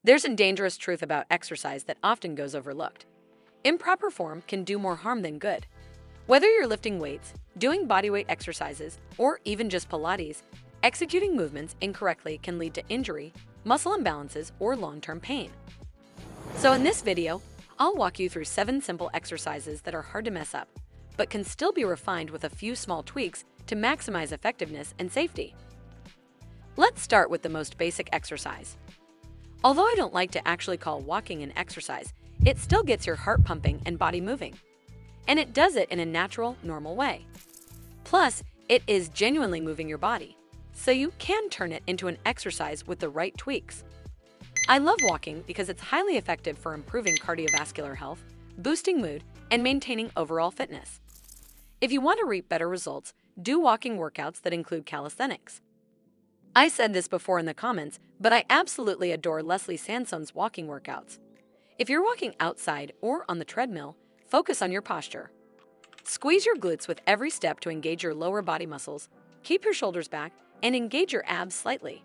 There's a dangerous truth about exercise that often goes overlooked. Improper form can do more harm than good. Whether you're lifting weights, doing bodyweight exercises, or even just Pilates, executing movements incorrectly can lead to injury, muscle imbalances, or long-term pain. So in this video, I'll walk you through 7 simple exercises that are hard to mess up, but can still be refined with a few small tweaks to maximize effectiveness and safety. Let's start with the most basic exercise. Although I don't like to actually call walking an exercise, it still gets your heart pumping and body moving. And it does it in a natural, normal way. Plus, it is genuinely moving your body, so you can turn it into an exercise with the right tweaks. I love walking because it's highly effective for improving cardiovascular health, boosting mood, and maintaining overall fitness. If you want to reap better results, do walking workouts that include calisthenics. I said this before in the comments, but I absolutely adore Leslie Sansone's walking workouts. If you're walking outside or on the treadmill, focus on your posture. Squeeze your glutes with every step to engage your lower body muscles, keep your shoulders back, and engage your abs slightly.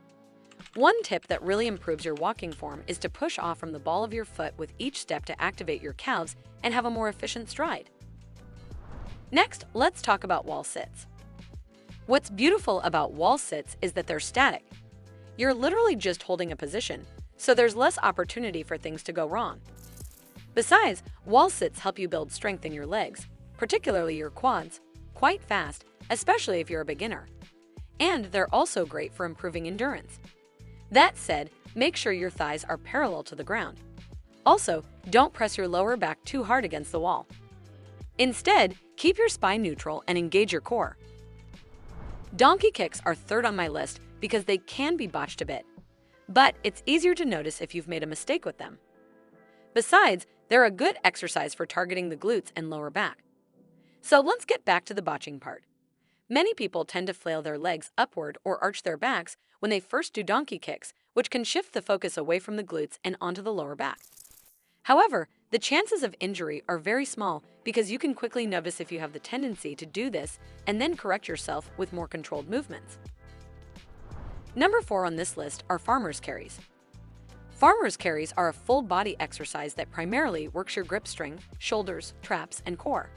One tip that really improves your walking form is to push off from the ball of your foot with each step to activate your calves and have a more efficient stride. Next, let's talk about wall sits. What's beautiful about wall sits is that they're static. You're literally just holding a position, so there's less opportunity for things to go wrong. Besides, wall sits help you build strength in your legs, particularly your quads, quite fast, especially if you're a beginner. And they're also great for improving endurance. That said, make sure your thighs are parallel to the ground. Also, don't press your lower back too hard against the wall. Instead, keep your spine neutral and engage your core. Donkey kicks are third on my list because they can be botched a bit, but it's easier to notice if you've made a mistake with them. Besides, they're a good exercise for targeting the glutes and lower back. So let's get back to the botching part. Many people tend to flail their legs upward or arch their backs when they first do donkey kicks, which can shift the focus away from the glutes and onto the lower back. However, the chances of injury are very small because you can quickly notice if you have the tendency to do this and then correct yourself with more controlled movements. Number 4 on this list are farmer's carries. Farmer's carries are a full body exercise that primarily works your grip strength, shoulders, traps, and core.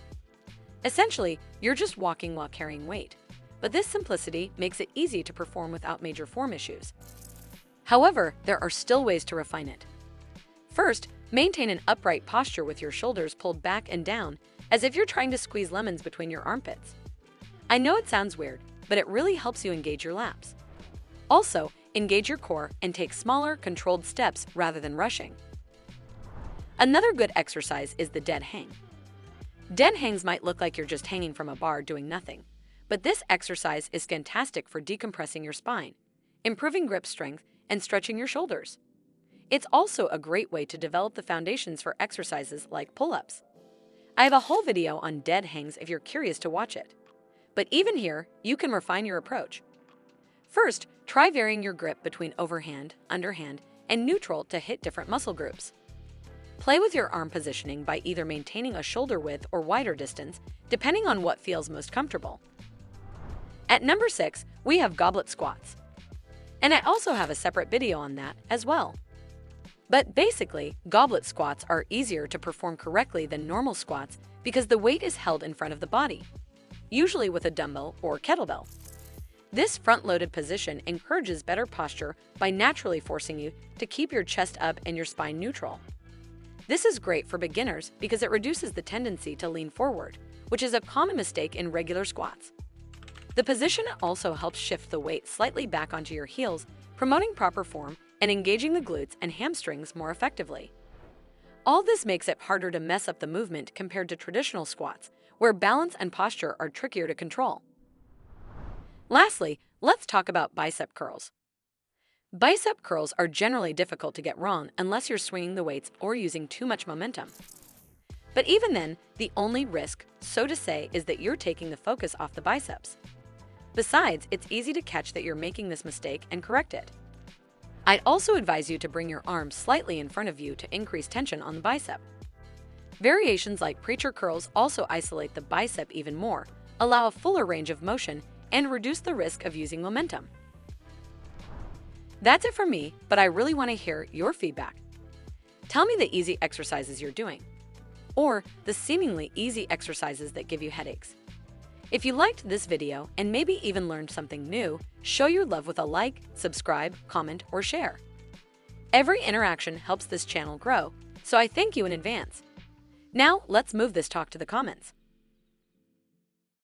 Essentially, you're just walking while carrying weight, but this simplicity makes it easy to perform without major form issues. However, there are still ways to refine it. First, maintain an upright posture with your shoulders pulled back and down, as if you're trying to squeeze lemons between your armpits. I know it sounds weird, but it really helps you engage your lats. Also, engage your core and take smaller, controlled steps rather than rushing. Another good exercise is the dead hang. Dead hangs might look like you're just hanging from a bar doing nothing, but this exercise is fantastic for decompressing your spine, improving grip strength, and stretching your shoulders. It's also a great way to develop the foundations for exercises like pull-ups. I have a whole video on dead hangs if you're curious to watch it. But even here, you can refine your approach. First, try varying your grip between overhand, underhand, and neutral to hit different muscle groups. Play with your arm positioning by either maintaining a shoulder width or wider distance, depending on what feels most comfortable. At number 6, we have goblet squats. And I also have a separate video on that as well. But basically, goblet squats are easier to perform correctly than normal squats because the weight is held in front of the body, usually with a dumbbell or kettlebell. This front-loaded position encourages better posture by naturally forcing you to keep your chest up and your spine neutral. This is great for beginners because it reduces the tendency to lean forward, which is a common mistake in regular squats. The position also helps shift the weight slightly back onto your heels, promoting proper form and engaging the glutes and hamstrings more effectively. All this makes it harder to mess up the movement compared to traditional squats, where balance and posture are trickier to control. Lastly, let's talk about bicep curls. Bicep curls are generally difficult to get wrong unless you're swinging the weights or using too much momentum. But even then, the only risk, so to say, is that you're taking the focus off the biceps. Besides, it's easy to catch that you're making this mistake and correct it. I'd also advise you to bring your arms slightly in front of you to increase tension on the bicep. Variations like preacher curls also isolate the bicep even more, allow a fuller range of motion, and reduce the risk of using momentum. That's it from me, but I really want to hear your feedback. Tell me the easy exercises you're doing, or the seemingly easy exercises that give you headaches. If you liked this video and maybe even learned something new, show your love with a like, subscribe, comment, or share. Every interaction helps this channel grow, so I thank you in advance. Now, let's move this talk to the comments.